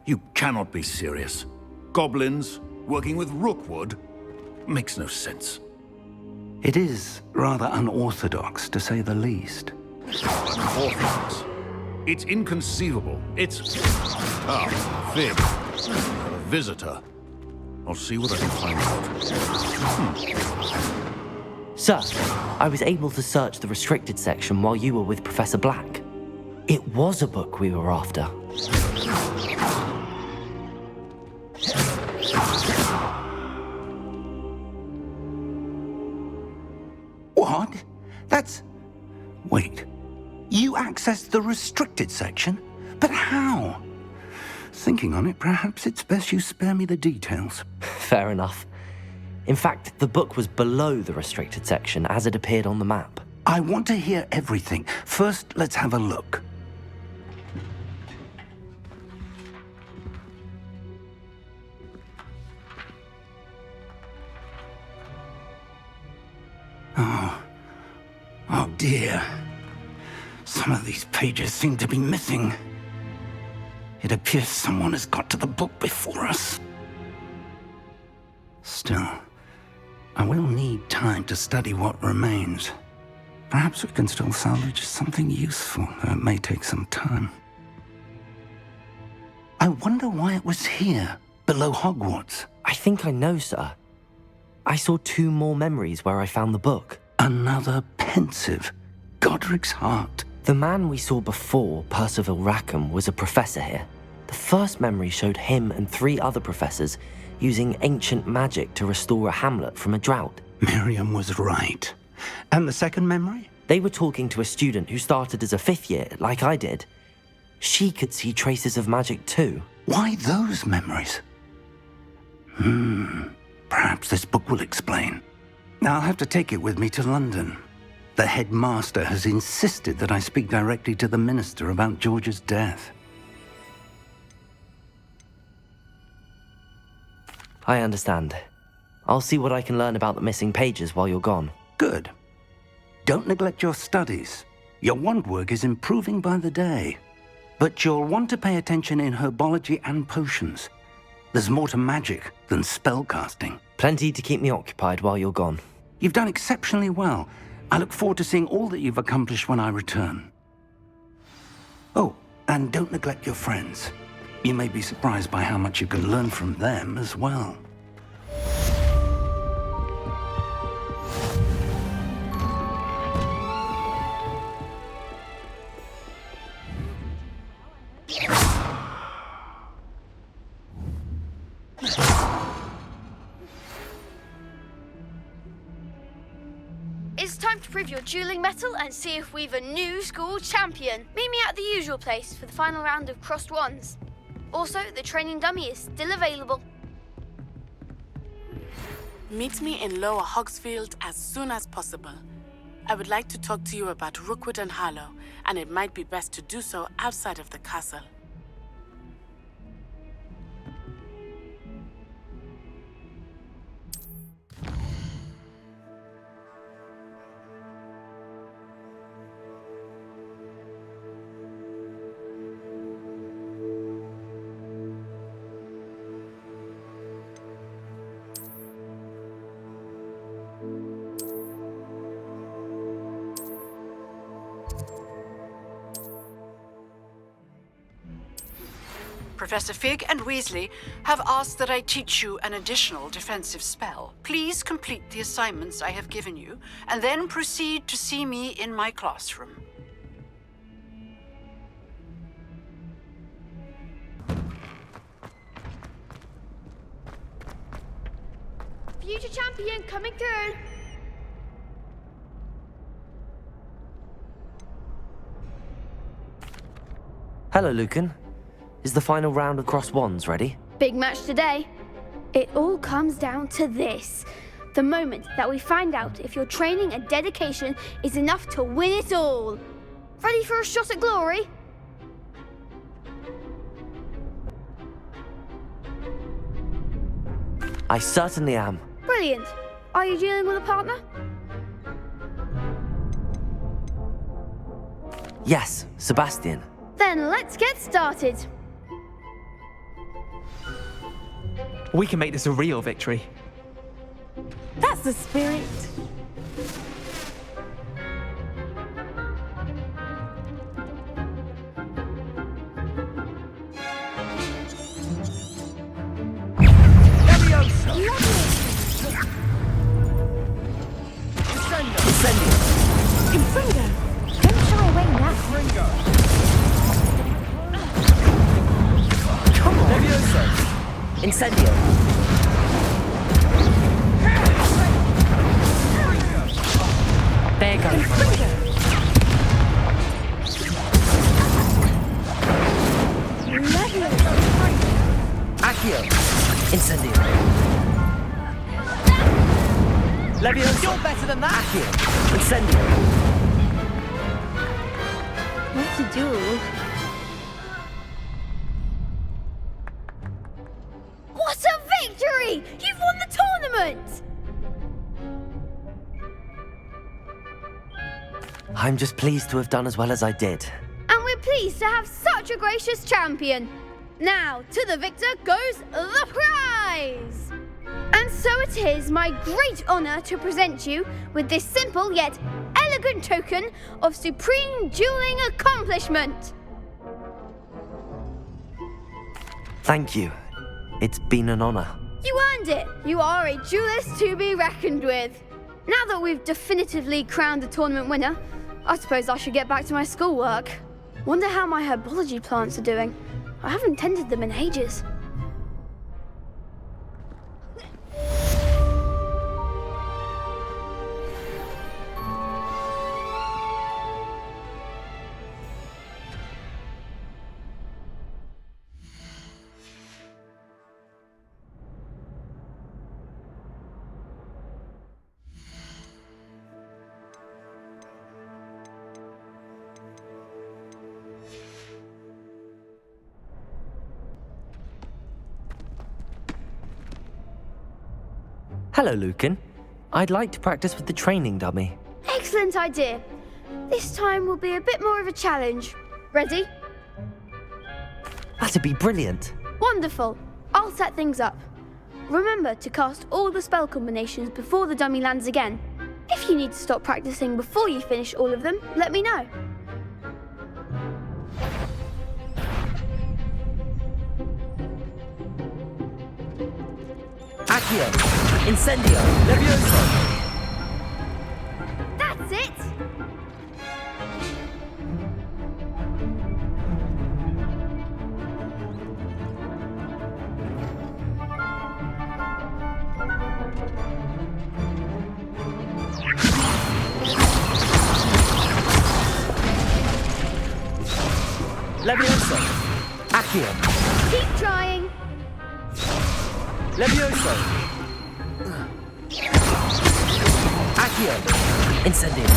You cannot be serious. Goblins working with Rookwood makes no sense. It is rather unorthodox, to say the least. Unorthodox? It's inconceivable. It's... Ah, Fig. A visitor. I'll see what I can find out. Sir, I was able to search the restricted section while you were with Professor Black. It was a book we were after. What? That's... Wait. You accessed the restricted section? But how? Thinking on it, perhaps it's best you spare me the details. Fair enough. In fact, the book was below the restricted section as it appeared on the map. I want to hear everything. First, let's have a look. Oh dear. Some of these pages seem to be missing. It appears someone has got to the book before us. Still, I will need time to study what remains. Perhaps we can still salvage something useful, though it may take some time. I wonder why it was here, below Hogwarts. I think I know, sir. I saw 2 more memories where I found the book. Another pensive. Godric's heart. The man we saw before, Percival Rackham, was a professor here. The first memory showed him and 3 other professors using ancient magic to restore a hamlet from a drought. Miriam was right. And the second memory? They were talking to a student who started as a 5th year, like I did. She could see traces of magic too. Why those memories? Perhaps this book will explain. I'll have to take it with me to London. The headmaster has insisted that I speak directly to the minister about George's death. I understand. I'll see what I can learn about the missing pages while you're gone. Good. Don't neglect your studies. Your wand work is improving by the day. But you'll want to pay attention in herbology and potions. There's more to magic than spellcasting. Plenty to keep me occupied while you're gone. You've done exceptionally well. I look forward to seeing all that you've accomplished when I return. Oh, and don't neglect your friends. You may be surprised by how much you can learn from them as well. It's time to prove your dueling mettle and see if we've a new school champion. Meet me at the usual place for the final round of crossed wands. Also, the training dummy is still available. Meet me in Lower Hogsfield as soon as possible. I would like to talk to you about Rookwood and Harlow, and it might be best to do so outside of the castle. Professor Fig and Weasley have asked that I teach you an additional defensive spell. Please complete the assignments I have given you, and then proceed to see me in my classroom. Future champion coming through. Hello, Lucan. Is the final round of crossed wands ready? Big match today. It all comes down to this. The moment that we find out if your training and dedication is enough to win it all. Ready for a shot at glory? I certainly am. Brilliant. Are you dealing with a partner? Yes, Sebastian. Then let's get started. We can make this a real victory. That's the spirit. Incendio! Don't shy away now. Come on! Levioso! Incendio! There goes. Accio! Incendio! Levioso! You're better than that! Accio! Incendio! What to do? What a victory! You've won the tournament! I'm just pleased to have done as well as I did. And we're pleased to have such a gracious champion. Now, to the victor goes the prize! And so it is my great honour to present you with this simple yet elegant token of supreme dueling accomplishment. Thank you. It's been an honour. You earned it. You are a duelist to be reckoned with. Now that we've definitively crowned the tournament winner, I suppose I should get back to my schoolwork. Wonder how my herbology plants are doing. I haven't tended them in ages. Hello, Lucan. I'd like to practice with the training dummy. Excellent idea. This time will be a bit more of a challenge. Ready? That'd be brilliant. Wonderful. I'll set things up. Remember to cast all the spell combinations before the dummy lands again. If you need to stop practicing before you finish all of them, let me know. Accio! Incendio! Levioso! That's it! Levioso! Accio! Keep trying. Levioso! Accio! Incendio!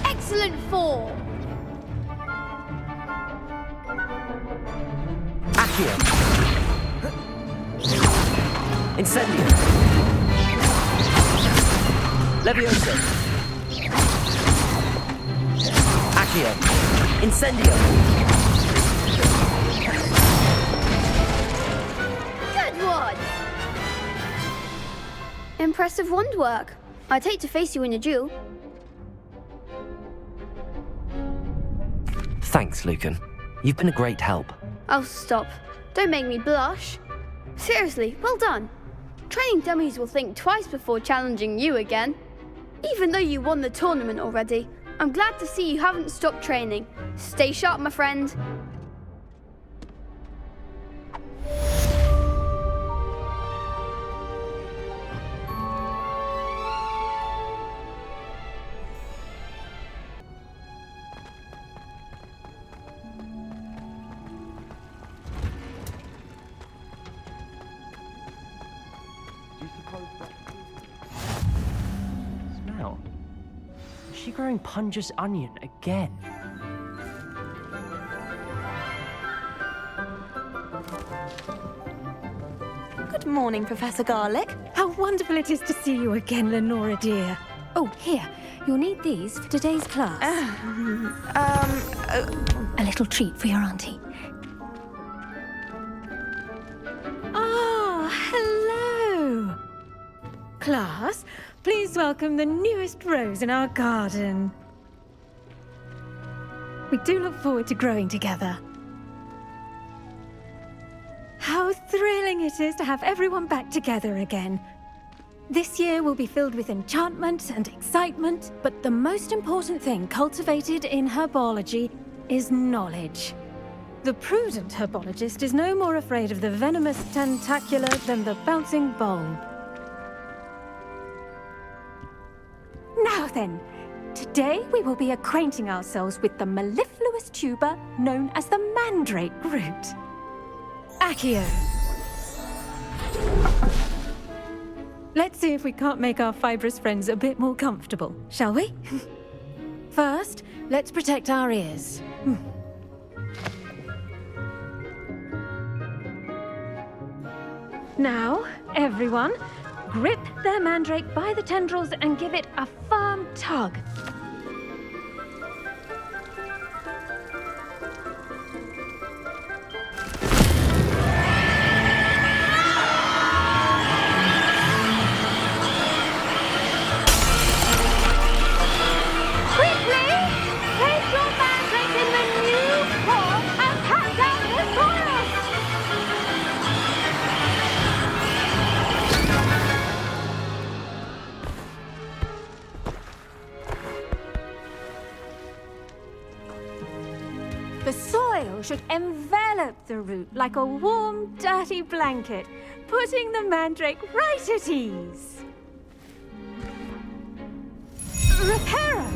Excellent form. Accio! Incendio! Levioso! Accio! Incendio! Good one. Impressive wand work. I'd hate to face you in a duel. Thanks, Lucan. You've been a great help. Oh, stop. Don't make me blush. Seriously, well done. Training dummies will think twice before challenging you again. Even though you won the tournament already, I'm glad to see you haven't stopped training. Stay sharp, my friend. Smell. Is she growing Punja's onion again? Good morning, Professor Garlick. How wonderful it is to see you again, Lenora dear. Oh, here. You'll need these for today's class. A little treat for your auntie. class, please welcome the newest rose in our garden. We do look forward to growing together. How thrilling it is to have everyone back together again. This year will be filled with enchantment and excitement, but the most important thing cultivated in herbology is knowledge. The prudent herbologist is no more afraid of the venomous tentacula than the bouncing bulb. Now then, today we will be acquainting ourselves with the mellifluous tuber known as the mandrake root. Accio. Let's see if we can't make our fibrous friends a bit more comfortable, shall we? First, let's protect our ears. Now, everyone, grip their mandrake by the tendrils and give it a firm tug. The soil should envelop the root like a warm, dirty blanket, putting the mandrake right at ease. Reparo!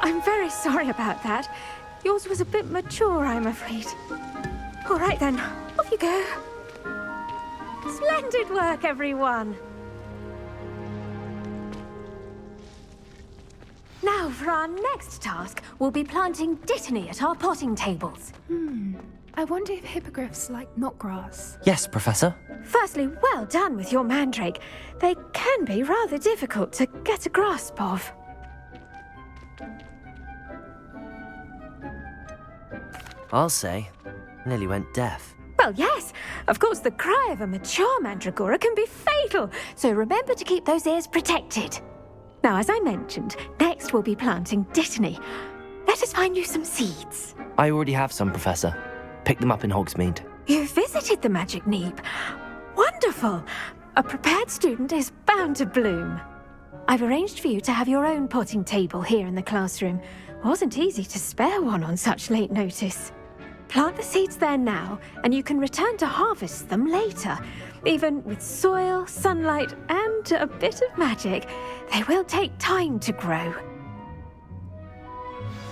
I'm very sorry about that. Yours was a bit mature, I'm afraid. All right then, off you go. Splendid work, everyone. Now, for our next task, we'll be planting dittany at our potting tables. I wonder if hippogriffs like knotgrass. Yes, Professor. Firstly, well done with your mandrake. They can be rather difficult to get a grasp of. I'll say, nearly went deaf. Well, yes. Of course, the cry of a mature mandragora can be fatal, so remember to keep those ears protected. Now, as I mentioned, next we'll be planting dittany. Let us find you some seeds. I already have some, Professor. Picked them up in Hogsmeade. You visited the Magic Neep. Wonderful. A prepared student is bound to bloom. I've arranged for you to have your own potting table here in the classroom. Wasn't easy to spare one on such late notice. Plant the seeds there now, and you can return to harvest them later. Even with soil, sunlight, and a bit of magic, they will take time to grow.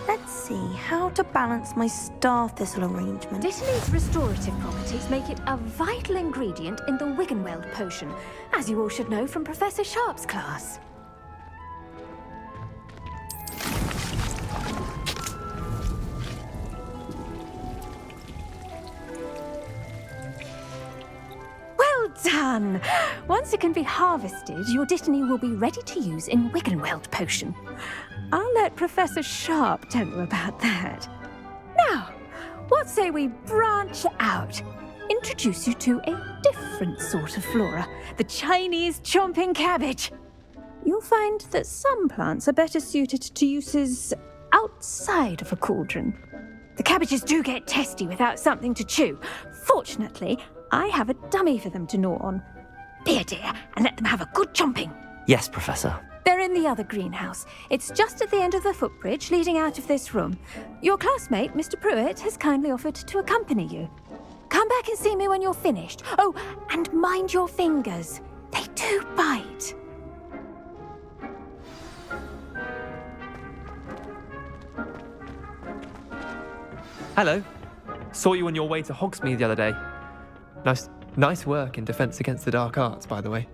Let's see how to balance my star thistle arrangement. Dittany's restorative properties make it a vital ingredient in the Wiggenweld potion, as you all should know from Professor Sharp's class. Well done! Once it can be harvested, your dittany will be ready to use in Wiggenweld potion. I'll let Professor Sharp tell you about that. Now, what say we branch out? Introduce you to a different sort of flora, the Chinese chomping cabbage. You'll find that some plants are better suited to uses outside of a cauldron. The cabbages do get testy without something to chew. Fortunately, I have a dummy for them to gnaw on. Be a dear and let them have a good chomping. Yes, Professor. They're in the other greenhouse. It's just at the end of the footbridge leading out of this room. Your classmate, Mr. Pruitt, has kindly offered to accompany you. Come back and see me when you're finished. Oh, and mind your fingers. They do bite. Hello. Saw you on your way to Hogsmeade the other day. Nice work in Defense Against the Dark Arts, by the way.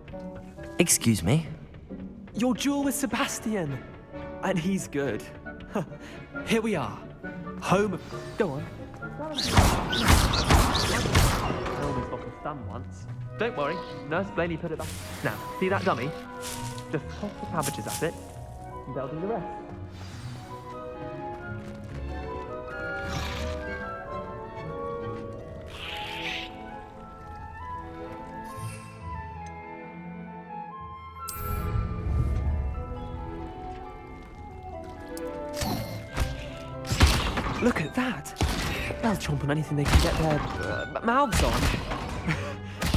Excuse me? Your duel with Sebastian. And he's good. Here we are. Home of... Go on. I almost lost a thumb once. Don't worry. Nurse Blaney put it back. Now, see that dummy? Just toss the cabbages at it, and they'll do the rest. Look at that. They'll chomp on anything they can get their mouths on.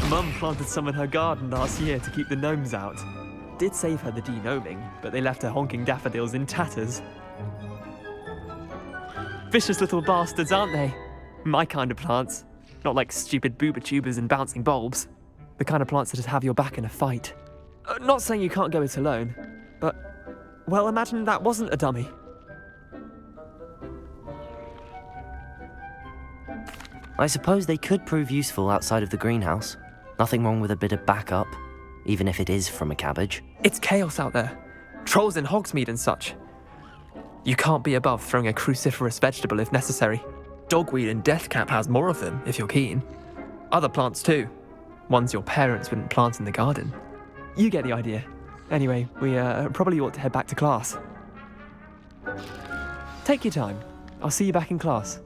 Mum planted some in her garden last year to keep the gnomes out. Did save her the de-gnoming, but they left her honking daffodils in tatters. Vicious little bastards, aren't they? My kind of plants. Not like stupid booba tubers and bouncing bulbs. The kind of plants that'd have your back in a fight. Not saying you can't go it alone, but, well, imagine that wasn't a dummy. I suppose they could prove useful outside of the greenhouse. Nothing wrong with a bit of backup, even if it is from a cabbage. It's chaos out there. Trolls in Hogsmeade and such. You can't be above throwing a cruciferous vegetable if necessary. Dogweed and deathcap has more of them, if you're keen. Other plants too. Ones your parents wouldn't plant in the garden. You get the idea. Anyway, we probably ought to head back to class. Take your time. I'll see you back in class.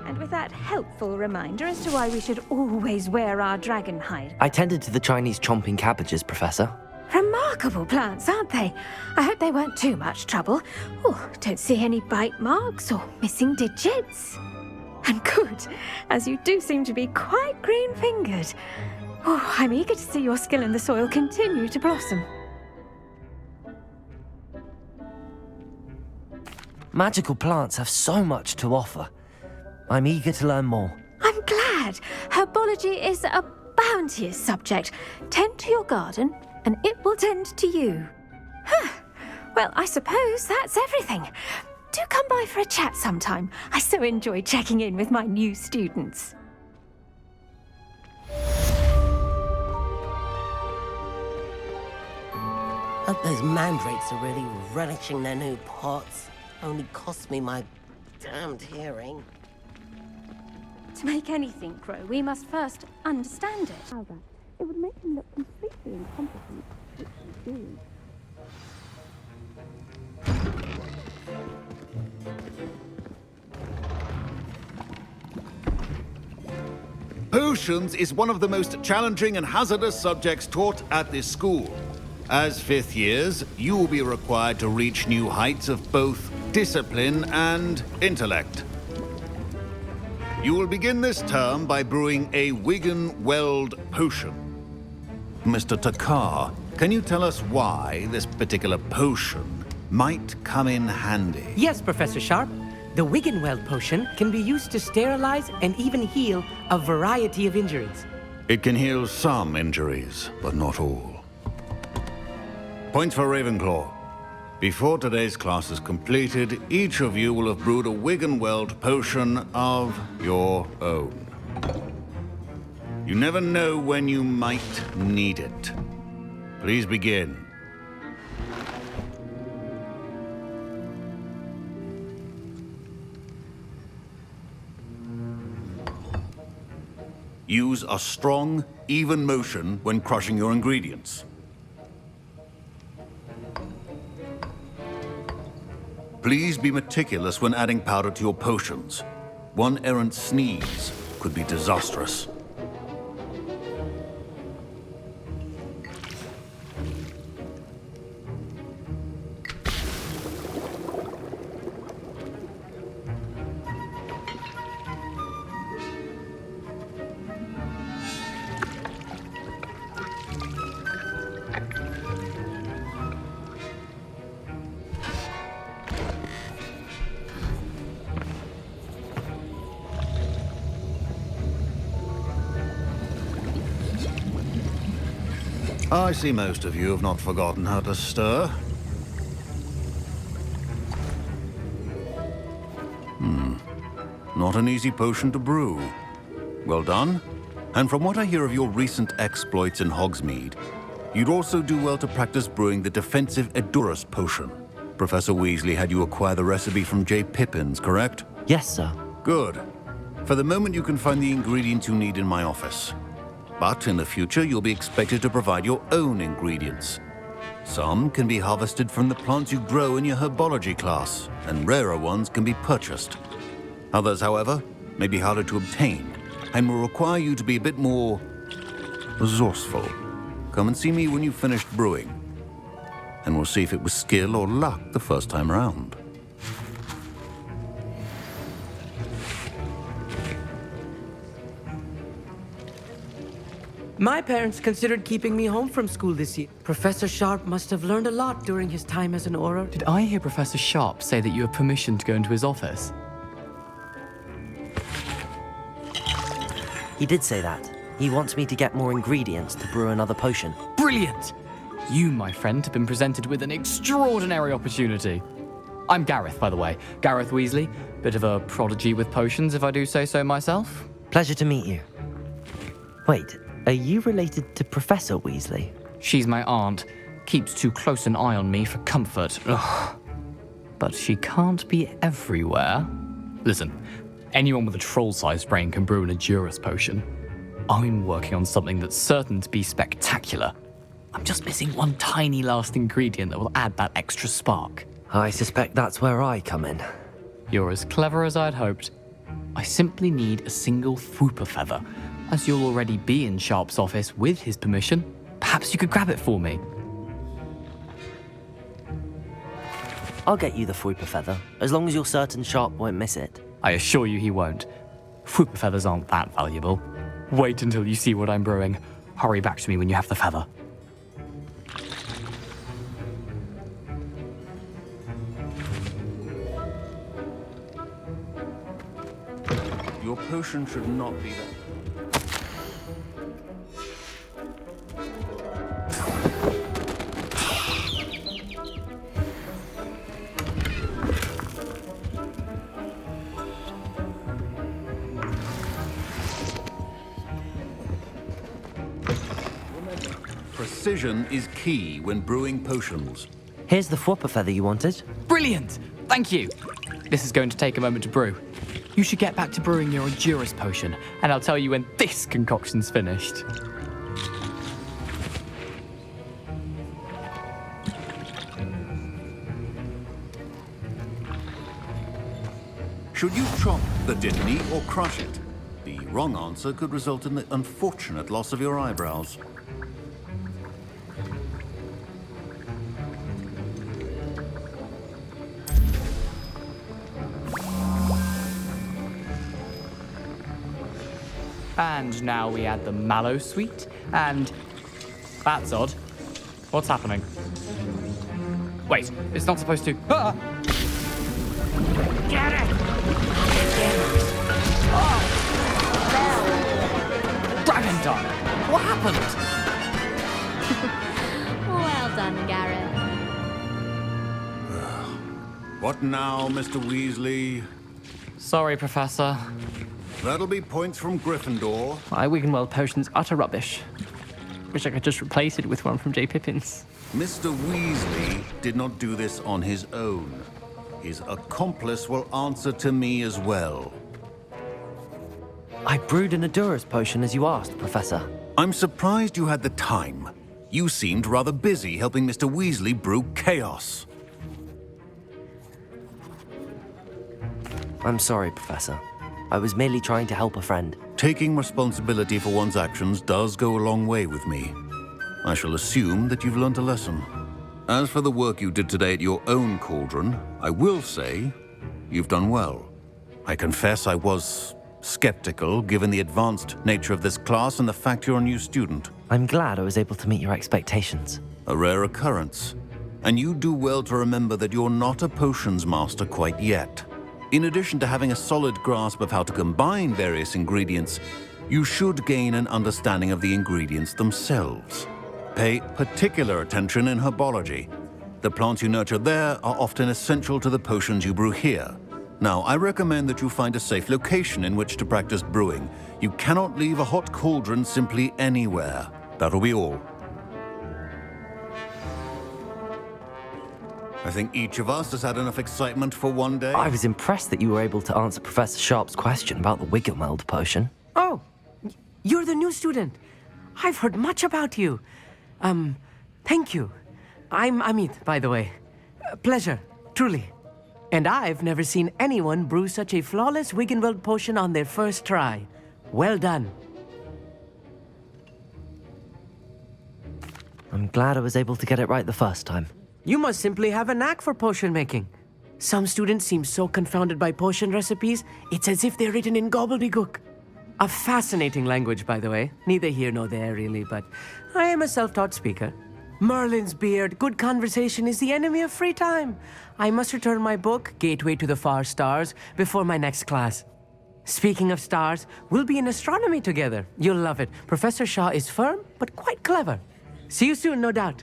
And with that helpful reminder as to why we should always wear our dragon hide. I tended to the Chinese chomping cabbages, Professor. Remarkable plants, aren't they? I hope they weren't too much trouble. Oh, don't see any bite marks or missing digits. And good, as you do seem to be quite green-fingered. Oh, I'm eager to see your skill in the soil continue to blossom. Magical plants have so much to offer. I'm eager to learn more. I'm glad. Herbology is a bounteous subject. Tend to your garden, and it will tend to you. Huh. Well, I suppose that's everything. Do come by for a chat sometime. I so enjoy checking in with my new students. Hope those mandrakes are really relishing their new pots. Only cost me my damned hearing. To make anything grow, we must first understand it. It would make him look completely incompetent, which we do. Potions is one of the most challenging and hazardous subjects taught at this school. As fifth years, you will be required to reach new heights of both discipline and intellect. You will begin this term by brewing a Wiggenweld potion. Mr. Takar, can you tell us why this particular potion might come in handy? Yes, Professor Sharp. The Wiggenweld potion can be used to sterilize and even heal a variety of injuries. It can heal some injuries, but not all. Points for Ravenclaw. Before today's class is completed, each of you will have brewed a Wiggenweld potion of your own. You never know when you might need it. Please begin. Use a strong, even motion when crushing your ingredients. Please be meticulous when adding powder to your potions. One errant sneeze could be disastrous. I see most of you have not forgotten how to stir. Not an easy potion to brew. Well done. And from what I hear of your recent exploits in Hogsmeade, you'd also do well to practice brewing the defensive Edurus potion. Professor Weasley had you acquire the recipe from J. Pippin's, correct? Yes, sir. Good. For the moment, you can find the ingredients you need in my office. But in the future, you'll be expected to provide your own ingredients. Some can be harvested from the plants you grow in your herbology class, and rarer ones can be purchased. Others, however, may be harder to obtain, and will require you to be a bit more resourceful. Come and see me when you've finished brewing, and we'll see if it was skill or luck the first time around. My parents considered keeping me home from school this year. Professor Sharp must have learned a lot during his time as an Auror. Did I hear Professor Sharp say that you have permission to go into his office? He did say that. He wants me to get more ingredients to brew another potion. Brilliant! You, my friend, have been presented with an extraordinary opportunity. I'm Gareth, by the way. Gareth Weasley. Bit of a prodigy with potions, if I do say so myself. Pleasure to meet you. Wait, are you related to Professor Weasley? She's my aunt. Keeps too close an eye on me for comfort. Ugh. But she can't be everywhere. Listen, anyone with a troll-sized brain can brew an Edurus potion. I'm working on something that's certain to be spectacular. I'm just missing one tiny last ingredient that will add that extra spark. I suspect that's where I come in. You're as clever as I'd hoped. I simply need a single Fwooper feather. As you'll already be in Sharp's office with his permission, perhaps you could grab it for me. I'll get you the Fwooper feather, as long as you're certain Sharp won't miss it. I assure you he won't. Fwooper feathers aren't that valuable. Wait until you see what I'm brewing. Hurry back to me when you have the feather. Your potion should not be there. Precision is key when brewing potions. Here's the Fwooper feather you wanted. Brilliant! Thank you! This is going to take a moment to brew. You should get back to brewing your Edurus potion, and I'll tell you when this concoction's finished. Should you chop the Dittany or crush it? The wrong answer could result in the unfortunate loss of your eyebrows. And now we add the mallow sweet, and... That's odd. What's happening? Wait, it's not supposed to... Ah! Get it! Oh! Dragon Dart! What happened? Well done, Gareth. What now, Mr. Weasley? Sorry, Professor. That'll be points from Gryffindor. My Wiggenweld potion's utter rubbish. Wish I could just replace it with one from J. Pippin's. Mr. Weasley did not do this on his own. His accomplice will answer to me as well. I brewed an Edurus potion as you asked, Professor. I'm surprised you had the time. You seemed rather busy helping Mr. Weasley brew chaos. I'm sorry, Professor. I was merely trying to help a friend. Taking responsibility for one's actions does go a long way with me. I shall assume that you've learnt a lesson. As for the work you did today at your own cauldron, I will say you've done well. I confess I was skeptical, given the advanced nature of this class and the fact you're a new student. I'm glad I was able to meet your expectations. A rare occurrence. And you do well to remember that you're not a potions master quite yet. In addition to having a solid grasp of how to combine various ingredients, you should gain an understanding of the ingredients themselves. Pay particular attention in herbology. The plants you nurture there are often essential to the potions you brew here. Now, I recommend that you find a safe location in which to practice brewing. You cannot leave a hot cauldron simply anywhere. That'll be all. I think each of us has had enough excitement for one day. I was impressed that you were able to answer Professor Sharp's question about the Wiggenweld potion. Oh, you're the new student. I've heard much about you. Thank you. I'm Amit, by the way. Pleasure, truly. And I've never seen anyone brew such a flawless Wiggenweld potion on their first try. Well done. I'm glad I was able to get it right the first time. You must simply have a knack for potion making. Some students seem so confounded by potion recipes, it's as if they're written in gobbledygook. A fascinating language, by the way. Neither here nor there, really, but I am a self-taught speaker. Merlin's beard, good conversation is the enemy of free time. I must return my book, Gateway to the Far Stars, before my next class. Speaking of stars, we'll be in astronomy together. You'll love it. Professor Shaw is firm, but quite clever. See you soon, no doubt.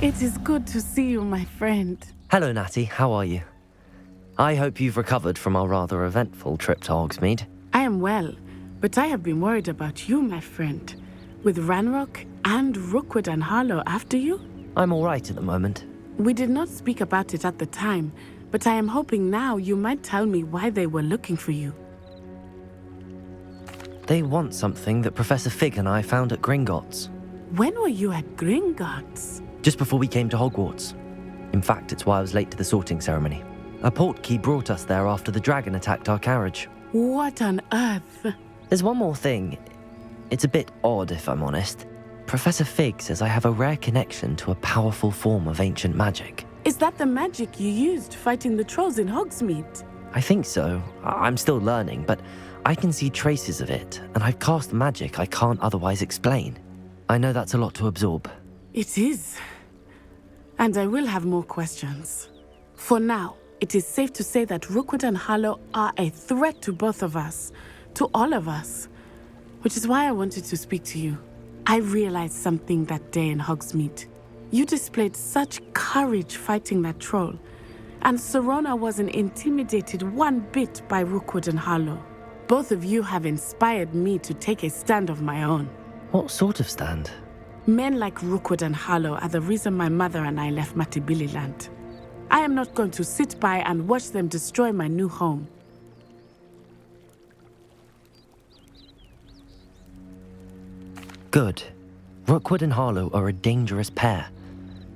It is good to see you, my friend. Hello, Natty. How are you? I hope you've recovered from our rather eventful trip to Hogsmeade. I am well, but I have been worried about you, my friend. With Ranrock and Rookwood and Harlow after you? I'm all right at the moment. We did not speak about it at the time, but I am hoping now you might tell me why they were looking for you. They want something that Professor Fig and I found at Gringotts. When were you at Gringotts? Just before we came to Hogwarts. In fact, it's why I was late to the sorting ceremony. A portkey brought us there after the dragon attacked our carriage. What on earth? There's one more thing. It's a bit odd, if I'm honest. Professor Fig says I have a rare connection to a powerful form of ancient magic. Is that the magic you used fighting the trolls in Hogsmeade? I think so. I'm still learning, but I can see traces of it, and I've cast magic I can't otherwise explain. I know that's a lot to absorb. It is. And I will have more questions. For now, it is safe to say that Rookwood and Harlow are a threat to both of us, to all of us, which is why I wanted to speak to you. I realized something that day in Hogsmeade. You displayed such courage fighting that troll, and Serona wasn't intimidated one bit by Rookwood and Harlow. Both of you have inspired me to take a stand of my own. What sort of stand? Men like Rookwood and Harlow are the reason my mother and I left Matabeleland. I am not going to sit by and watch them destroy my new home. Good. Rookwood and Harlow are a dangerous pair.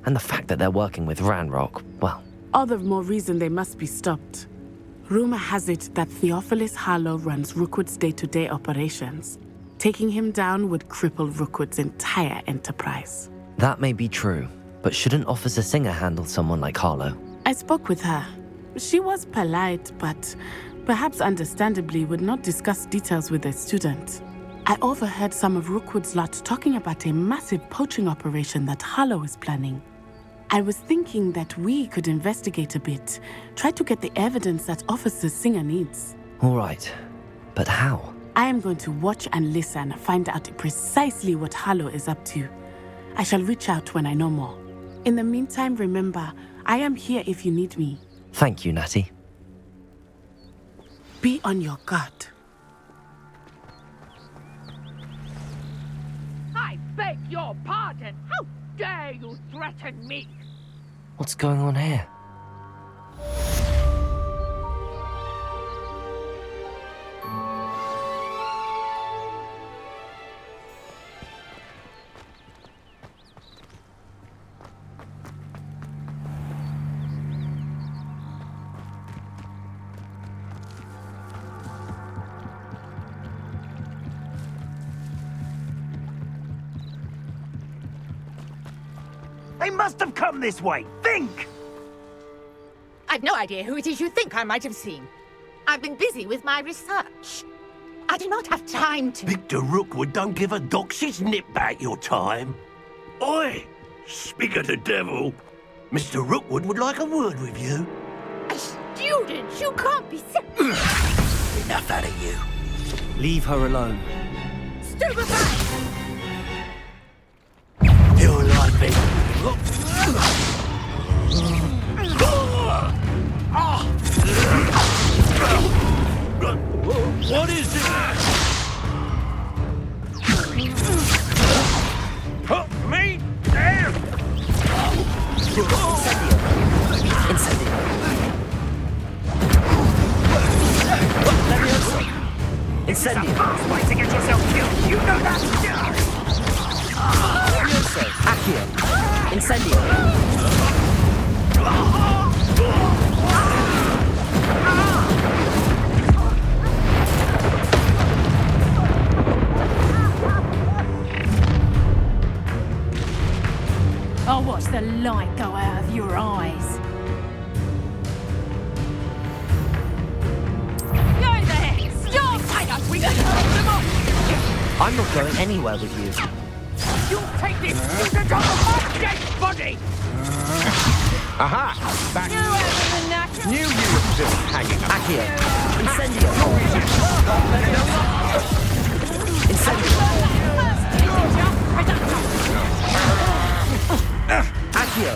And the fact that they're working with Ranrock, well... All the more reason they must be stopped. Rumor has it that Theophilus Harlow runs Rookwood's day-to-day operations. Taking him down would cripple Rookwood's entire enterprise. That may be true, but shouldn't Officer Singer handle someone like Harlow? I spoke with her. She was polite, but perhaps understandably would not discuss details with a student. I overheard some of Rookwood's lot talking about a massive poaching operation that Harlow is planning. I was thinking that we could investigate a bit, try to get the evidence that Officer Singer needs. All right, but how? I am going to watch and listen, find out precisely what Harlow is up to. I shall reach out when I know more. In the meantime, remember, I am here if you need me. Thank you, Natty. Be on your guard. I beg your pardon. How dare you threaten me? What's going on here? They must have come this way. Think! I've no idea who it is you think I might have seen. I've been busy with my research. I do not have time to... Victor Rookwood don't give a doxy's nip back your time. Oi! Speak of the devil. Mr. Rookwood would like a word with you. A student? You can't be... Enough out of you. Leave her alone. Stupefy! You're like me. What is it? Me? There! Incendio. Incendio. Way to get yourself killed, you know that! Accio. Incendio. I'll watch the light go out of your eyes. Go in there! Stop! Take us! We can hold them off! I'm not going anywhere with you. You'll take this student off of my dead body! Aha! Back. You having the knacker? Knew you were still hanging up. Accio. Incendio. Incendio. Accio.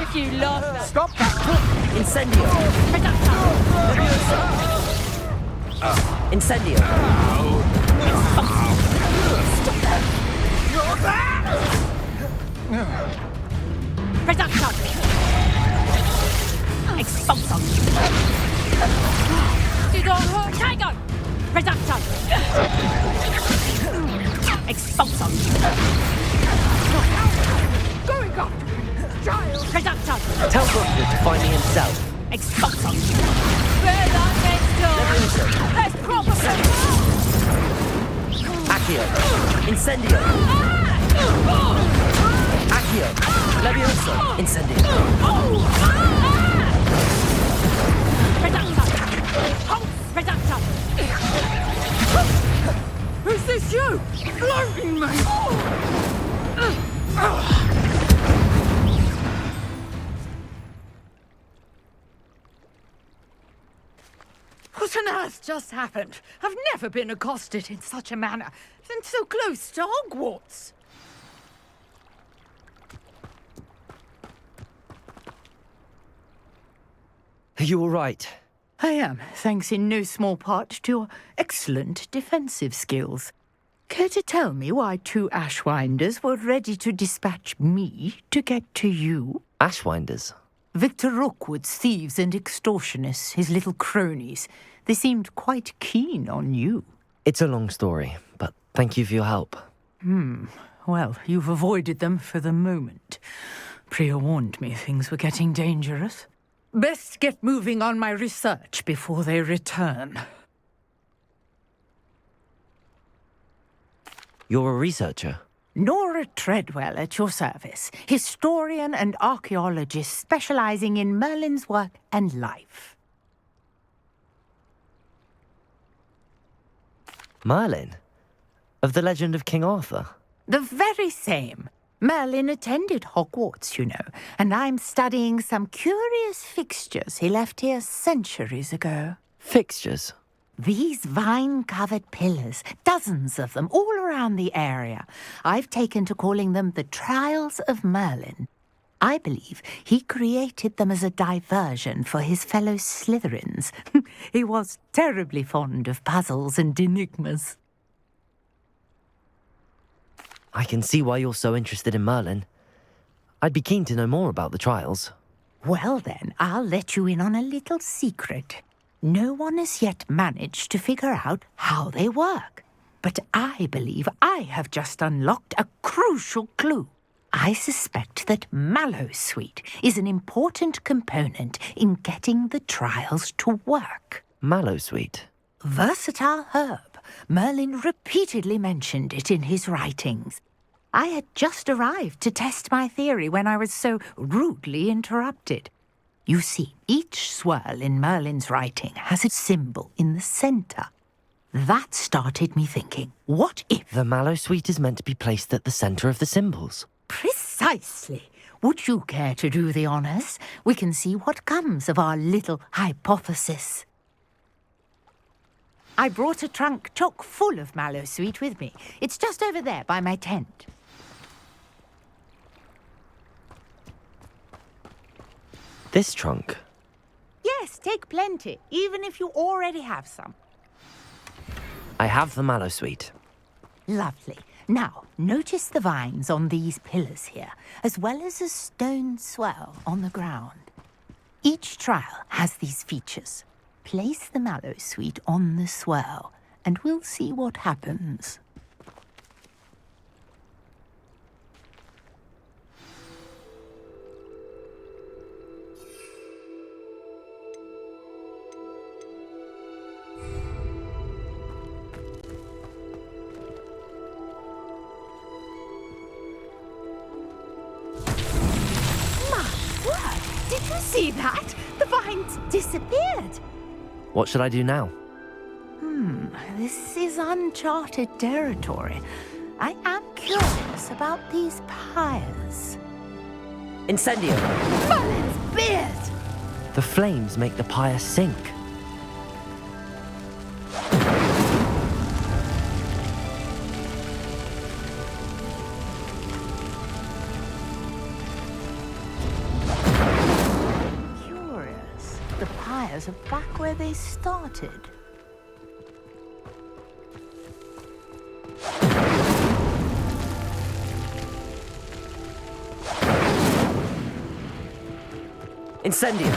If you love that. Stop that! Incendio. Incendio. Reduction. Expulsion. Tiger. Reduction. Expulsion. Going up. Child. Reduction. Tell Rookwood to find me himself. Expulsion. Where that next door. Let's proper. Accio. Incendio. Accio. Levioso. Incendio. Reduction. Reduction. Is this you? Floating me. What on earth just happened? I've never been accosted in such a manner, and so close to Hogwarts. Are you all right? I am, thanks in no small part to your excellent defensive skills. Care to tell me why two Ashwinders were ready to dispatch me to get to you? Ashwinders? Victor Rookwood's thieves and extortionists, his little cronies. They seemed quite keen on you. It's a long story, but thank you for your help. Well, you've avoided them for the moment. Priya warned me things were getting dangerous. Best get moving on my research before they return. You're a researcher? Nora Treadwell at your service, historian and archaeologist specializing in Merlin's work and life. Merlin? Of the legend of King Arthur? The very same. Merlin attended Hogwarts, you know, and I'm studying some curious fixtures he left here centuries ago. Fixtures? These vine-covered pillars, dozens of them, all around the area. I've taken to calling them the Trials of Merlin. I believe he created them as a diversion for his fellow Slytherins. He was terribly fond of puzzles and enigmas. I can see why you're so interested in Merlin. I'd be keen to know more about the trials. Well then, I'll let you in on a little secret. No one has yet managed to figure out how they work. But I believe I have just unlocked a crucial clue. I suspect that Mallowsweet is an important component in getting the trials to work. Mallowsweet? Versatile herb. Merlin repeatedly mentioned it in his writings. I had just arrived to test my theory when I was so rudely interrupted. You see, each swirl in Merlin's writing has a symbol in the center. That started me thinking, what if... The Mallowsweet is meant to be placed at the center of the symbols. Precisely. Would you care to do the honors? We can see what comes of our little hypothesis. I brought a trunk chock full of Mallowsweet with me. It's just over there by my tent. This trunk? Yes, take plenty, even if you already have some. I have the Mallowsweet. Lovely. Now, notice the vines on these pillars here, as well as a stone swell on the ground. Each trial has these features. Place the Mallowsweet on the swell, and we'll see what happens. Did you see that? The vines disappeared. What should I do now? This is uncharted territory. I am curious about these pyres. Incendio! Merlin's beard! The flames make the pyre sink. Curious. The pyres are back where they started. Incendio!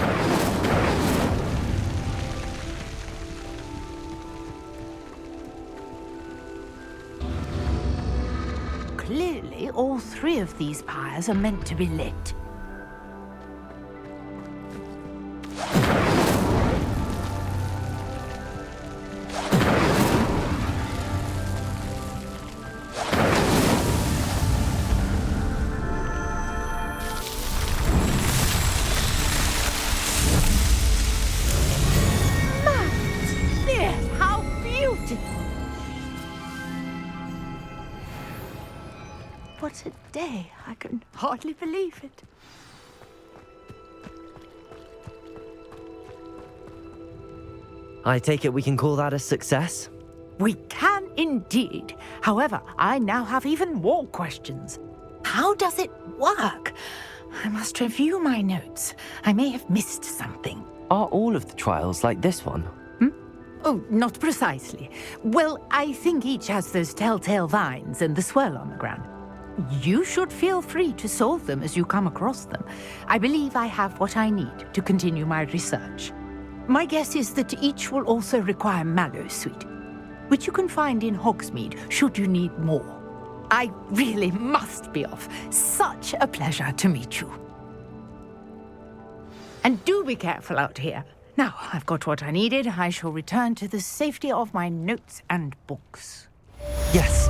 Clearly, all three of these pyres are meant to be lit. What a day. I can hardly believe it. I take it we can call that a success? We can indeed. However, I now have even more questions. How does it work? I must review my notes. I may have missed something. Are all of the trials like this one? Oh, not precisely. Well, I think each has those telltale vines and the swirl on the ground. You should feel free to solve them as you come across them. I believe I have what I need to continue my research. My guess is that each will also require Mallowsweet, which you can find in Hogsmeade should you need more. I really must be off. Such a pleasure to meet you. And do be careful out here. Now, I've got what I needed. I shall return to the safety of my notes and books. Yes.